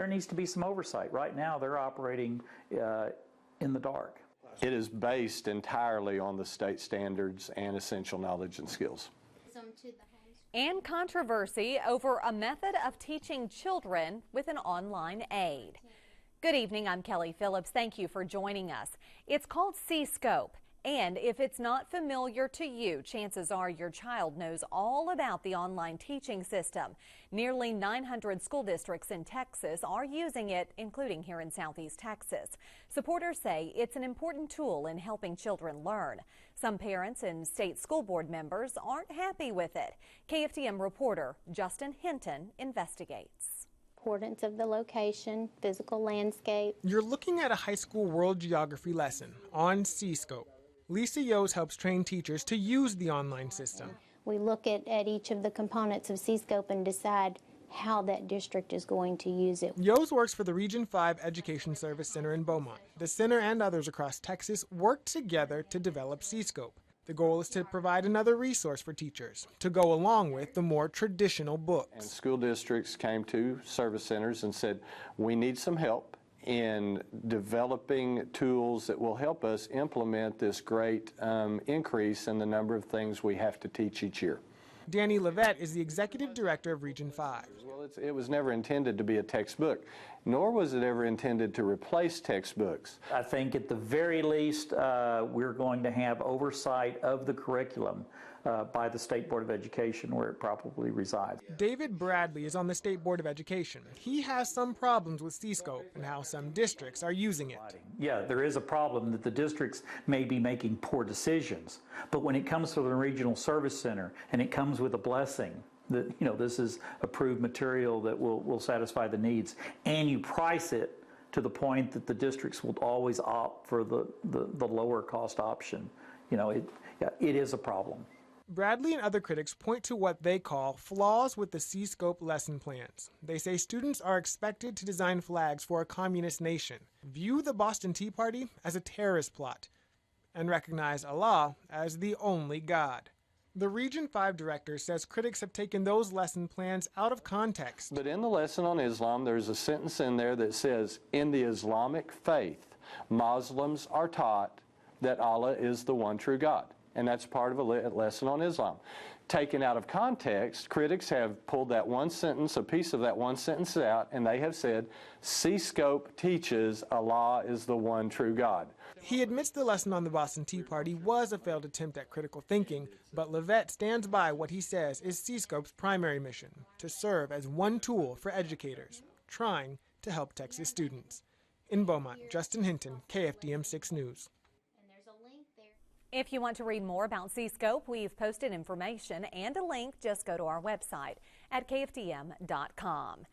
there needs to be some oversight. Right now, they're operating in the dark. It is based entirely on the state standards and essential knowledge and skills. And controversy over a method of teaching children with an online aid. Good evening, I'm Kelly Phillips. Thank you for joining us. It's called CSCOPE. And if it's not familiar to you, chances are your child knows all about the online teaching system. Nearly 900 school districts in Texas are using it, including here in Southeast Texas. Supporters say it's an important tool in helping children learn. Some parents and state school board members aren't happy with it. KFDM reporter Justin Hinton investigates. Importance of the location, physical landscape. You're looking at a high school world geography lesson on CSCOPE. Lisa Yos helps train teachers to use the online system. We look at each of the components of CSCOPE and decide how that district is going to use it. Yos works for the Region 5 Education Service Center in Beaumont. The center and others across Texas work together to develop CSCOPE. The goal is to provide another resource for teachers to go along with the more traditional books. And school districts came to service centers and said, we need some help in developing tools that will help us implement this great increase in the number of things we have to teach each year. Danny Levette is the executive director of Region 5. Well, it was never intended to be a textbook, nor was it ever intended to replace textbooks. I think at the very least, we're going to have oversight of the curriculum by the State Board of Education, where it probably resides. David Bradley is on the State Board of Education. He has some problems with CSCOPE and how some districts are using it. Yeah, there is a problem that the districts may be making poor decisions, but when it comes to the regional service center and it comes with a blessing that, you know, this is approved material that will satisfy the needs, and you price it to the point that the districts will always opt for the lower cost option, you know, it is a problem. Bradley and other critics point to what they call flaws with the CSCOPE lesson plans. They say students are expected to design flags for a communist nation, view the Boston Tea Party as a terrorist plot, and recognize Allah as the only God. The Region 5 director says critics have taken those lesson plans out of context. But in the lesson on Islam, there's a sentence in there that says, in the Islamic faith, Muslims are taught that Allah is the one true God. And that's part of a lesson on Islam. Taken out of context, critics have pulled that one sentence, a piece of that one sentence out, and they have said, CSCOPE teaches Allah is the one true God. He admits the lesson on the Boston Tea Party was a failed attempt at critical thinking, but Levette stands by what he says is CSCOPE's primary mission, to serve as one tool for educators trying to help Texas students. In Beaumont, Justin Hinton, KFDM 6 News. If you want to read more about CSCOPE, we've posted information and a link. Just go to our website at kfdm.com.